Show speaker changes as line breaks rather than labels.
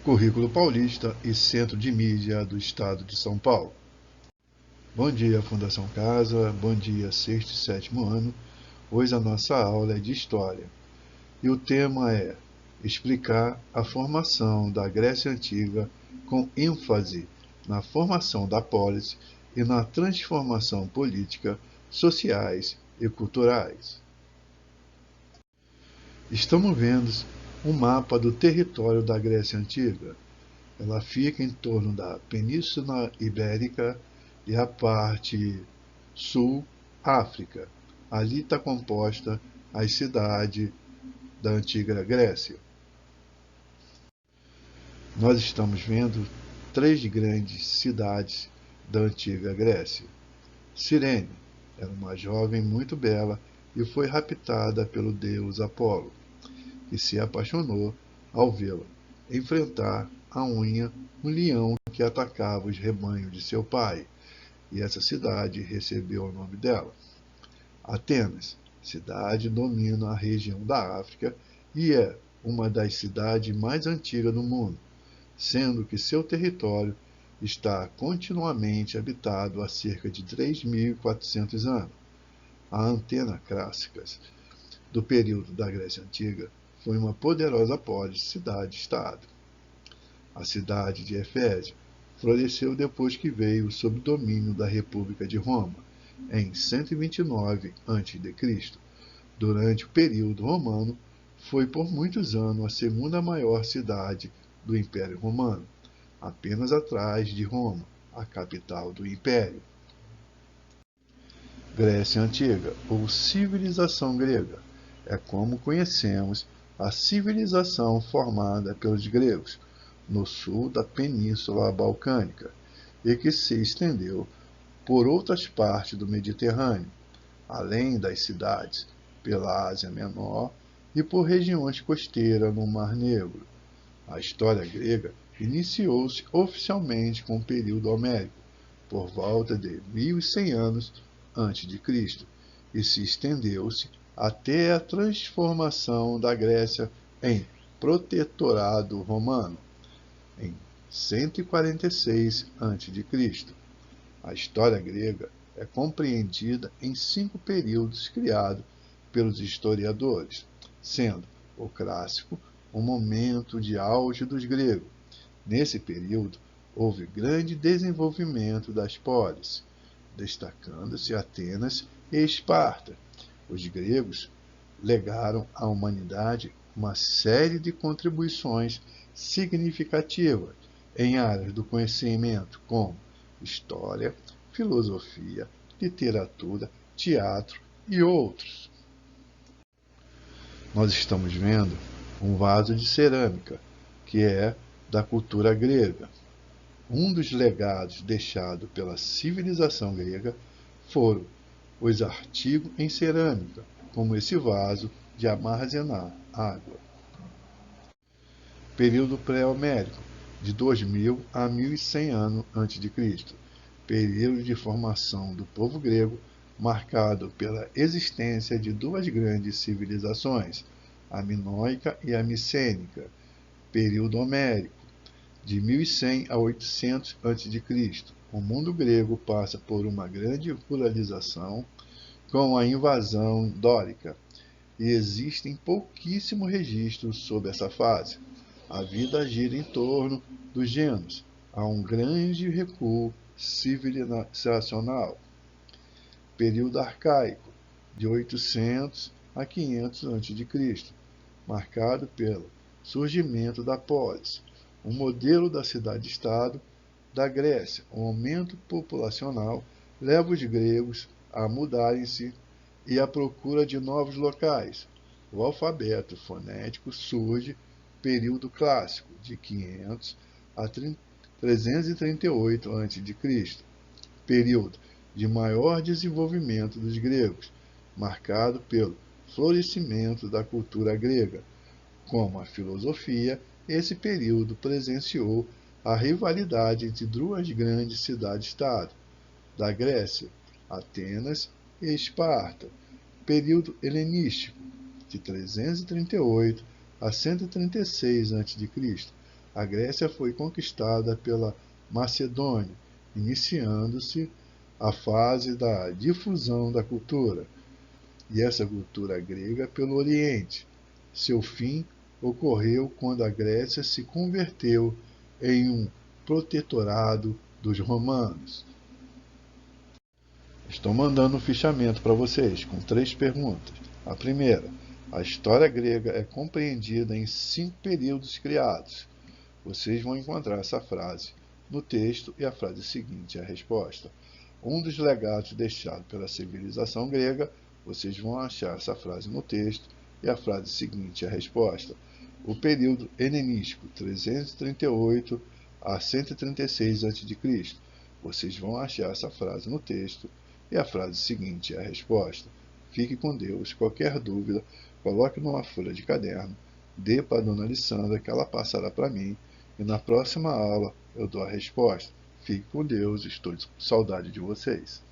Currículo Paulista e Centro de Mídia do Estado de São Paulo. Bom dia, Fundação Casa, bom dia, sexto e sétimo ano. Hoje a nossa aula é de História e o tema é explicar a formação da Grécia Antiga com ênfase na formação da polis e na transformação política, sociais e culturais. Estamos vendo um mapa do território da Grécia Antiga. Ela fica em torno da Península Ibérica e a parte sul, África. Ali está composta a cidade da antiga Grécia. Nós estamos vendo três grandes cidades da antiga Grécia. Cirene era uma jovem muito bela e foi raptada pelo deus Apolo, que se apaixonou ao vê-la enfrentar a unha um leão que atacava os rebanhos de seu pai, e essa cidade recebeu o nome dela. Atenas, cidade domina a região da África e é uma das cidades mais antigas do mundo, sendo que seu território está continuamente habitado há cerca de 3.400 anos. A Antena clássica do período da Grécia Antiga foi uma poderosa polis, cidade-estado. A cidade de Efésio floresceu depois que veio sob domínio da República de Roma, em 129 a.C. Durante o período romano, foi por muitos anos a segunda maior cidade do Império Romano, apenas atrás de Roma, a capital do Império. Grécia Antiga, ou civilização grega, é como conhecemos a civilização formada pelos gregos no sul da Península Balcânica e que se estendeu por outras partes do Mediterrâneo, além das cidades, pela Ásia Menor e por regiões costeiras no Mar Negro. A história grega iniciou-se oficialmente com o período homérico, por volta de 1100 anos a.C., e se estendeu-se até a transformação da Grécia em protetorado romano, em 146 a.C. A história grega é compreendida em 5 períodos criados pelos historiadores, sendo o clássico o momento de auge dos gregos. Nesse período, houve grande desenvolvimento das polis, destacando-se Atenas e Esparta. Os gregos legaram à humanidade uma série de contribuições significativas em áreas do conhecimento como história, filosofia, literatura, teatro e outros. Nós estamos vendo um vaso de cerâmica, que é da cultura grega. Um dos legados deixados pela civilização grega foram os artigos em cerâmica, como esse vaso de armazenar água. Período pré-homérico, de 2000 a 1100 anos a.C., período de formação do povo grego, marcado pela existência de duas grandes civilizações, a minoica e a micênica. Período homérico, de 1100 a 800 a.C., o mundo grego passa por uma grande pluralização com a invasão dórica, e existem pouquíssimos registros sobre essa fase. A vida gira em torno dos gêneros. Há um grande recuo civilizacional. Período arcaico, de 800 a 500 a.C., marcado pelo surgimento da polis, o modelo da cidade-estado da Grécia. O aumento populacional leva os gregos a mudarem-se e à procura de novos locais. O alfabeto fonético surge período clássico, de 500 a 338 a.C., período de maior desenvolvimento dos gregos, marcado pelo florescimento da cultura grega. Como a filosofia, esse período presenciou a rivalidade entre duas grandes cidades-estado da Grécia, Atenas e Esparta. Período helenístico, de 338 a 136 a.C., a Grécia foi conquistada pela Macedônia, iniciando-se a fase da difusão da cultura, e essa cultura grega pelo Oriente. Seu fim ocorreu quando a Grécia se converteu em um protetorado dos romanos. Estou mandando um fichamento para vocês com 3 perguntas. A primeira: a história grega é compreendida em 5 períodos criados. Vocês vão encontrar essa frase no texto e a frase seguinte é a resposta. Um dos legados deixados pela civilização grega, vocês vão achar essa frase no texto e a frase seguinte é a resposta. O período helenístico, 338 a 136 a.C. Vocês vão achar essa frase no texto e a frase seguinte é a resposta. Fique com Deus. Qualquer dúvida, coloque numa folha de caderno, dê para a dona Alessandra que ela passará para mim e na próxima aula eu dou a resposta. Fique com Deus, estou com saudade de vocês.